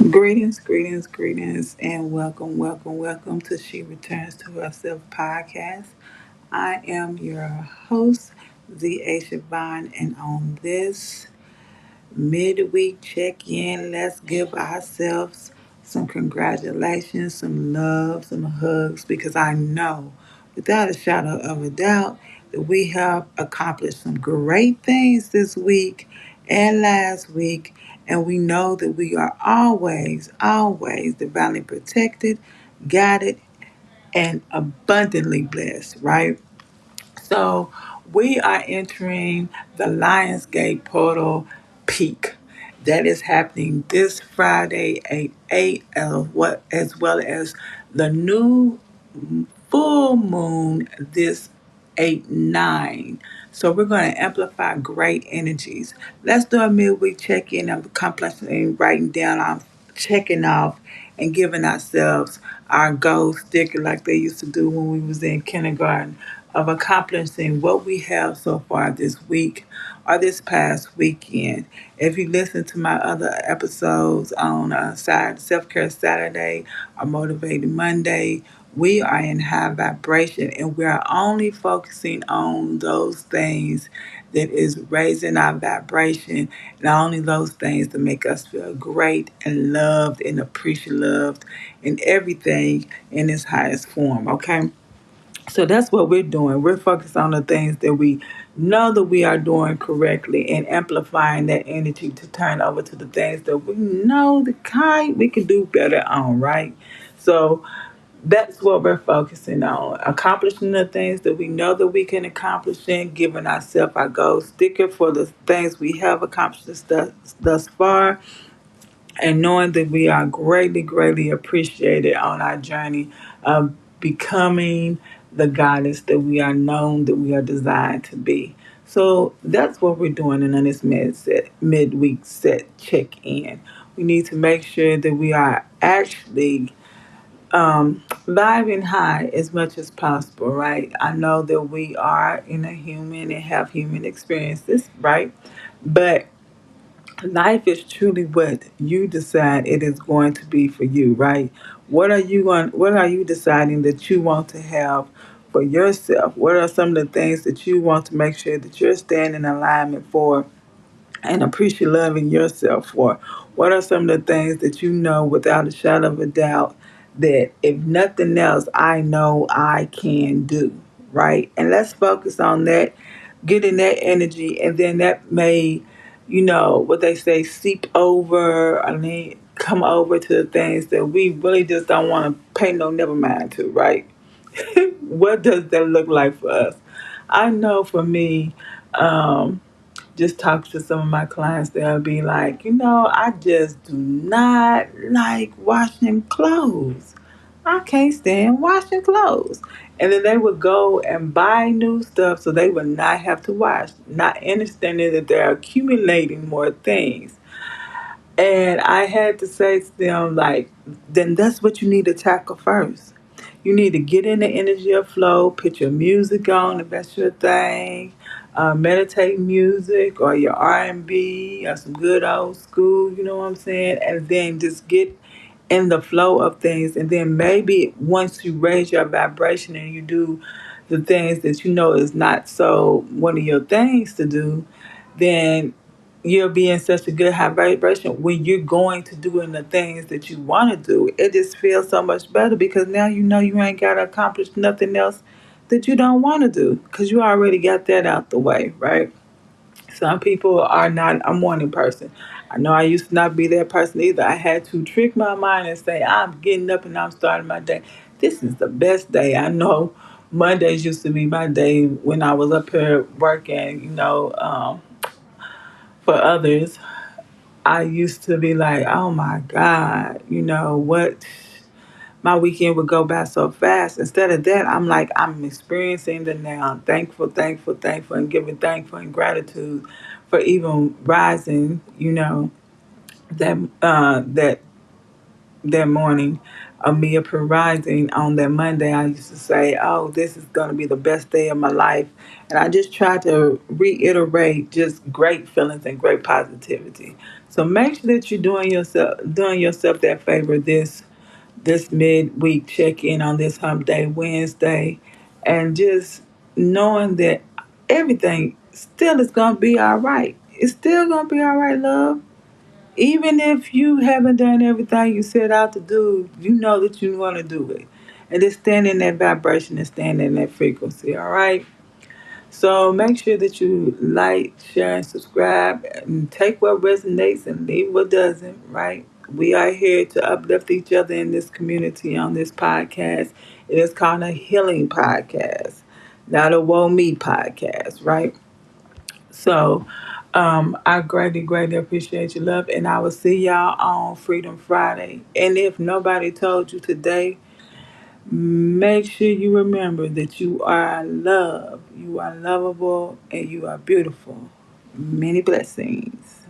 Greetings, and welcome to She Returns to Herself podcast. I am your host, Z.A. Siobhan, and on this midweek check in, let's give ourselves some congratulations, some love, some hugs, because I know without a shadow of a doubt that we have accomplished some great things this week and last week. And we know that we are always divinely protected, guided, and abundantly blessed, right? So we are entering the Lionsgate Portal Peak. That is happening this Friday at 8, as well as the new full moon this 8-9. So we're going to amplify great energies. Let's do a midweek check-in of accomplishing, writing down our checking off and giving ourselves our gold sticker like they used to do when we was in kindergarten of accomplishing what we have so far this week or this past weekend. If you listen to my other episodes on Self-Care Saturday or Motivated Monday, we are in high vibration and we are only focusing on those things that is raising our vibration and only those things that make us feel great and loved and appreciated and everything in its highest form, okay? So that's what we're doing. We're focused on the things that we know that we are doing correctly and amplifying that energy to turn over to the things that we know the kind we can do better on, right? So that's what we're focusing on. Accomplishing the things that we know that we can accomplish and giving ourselves our gold sticker for the things we have accomplished thus far and knowing that we are greatly appreciated on our journey of becoming the goddess that we are known, that we are designed to be. So that's what we're doing in this midweek set check in. We need to make sure that we are actually live and high as much as possible, right? I know that we are in a human and have human experiences, right? But life is truly what you decide it is going to be for you, right? What are you deciding that you want to have for yourself? What are some of the things that you want to make sure that you're staying in alignment for and appreciate loving yourself for? What are some of the things that you know without a shadow of a doubt that if nothing else, I know I can do, right? And let's focus on that, getting that energy, and then that may, what they say, seep over, come over to the things that we really just don't want to pay no never mind to, right? What does that look like for us? I know for me, just talk to some of my clients, they'll be like, I just do not like washing clothes. I can't stand washing clothes. And then they would go and buy new stuff so they would not have to wash, not understanding that they're accumulating more things. And I had to say to them, like, then that's what you need to tackle first. You need to get in the energy of flow, put your music on if that's your thing, meditate music or your R&B or some good old school, you know what I'm saying? And then just get in the flow of things. And then maybe once you raise your vibration and you do the things that you know is not so one of your things to do, then you'll be in such a good high vibration when you're going to doing the things that you want to do. It just feels so much better because now you know you ain't got to accomplish nothing else that you don't want to do because you already got that out the way, right? Some people are not a morning person. I know I used to not be that person either. I had to trick my mind and say, I'm getting up and I'm starting my day. This is the best day. I know Mondays used to be my day when I was up here working, for others. I used to be like, oh my God, what? My weekend would go by so fast. Instead of that, I'm like, I'm experiencing the now. I'm thankful, and giving thankful and gratitude for even rising, that that morning of me up here rising on that Monday. I used to say, oh, this is going to be the best day of my life. And I just try to reiterate just great feelings and great positivity. So make sure that you're doing yourself that favor this midweek check in on this Hump Day Wednesday, and just knowing that everything still is gonna be all right. It's still gonna be all right, love. Even if you haven't done everything you set out to do, you know that you want to do it, and just stand in that vibration and stand in that frequency. All right. So make sure that you like, share, and subscribe, and take what resonates and leave what doesn't, right? We are here to uplift each other in this community on this podcast. It is called a healing podcast, not a woe me podcast, right? So I greatly, greatly appreciate your love, and I will see y'all on Freedom Friday. And if nobody told you today, make sure you remember that you are loved, you are lovable, and you are beautiful. Many blessings.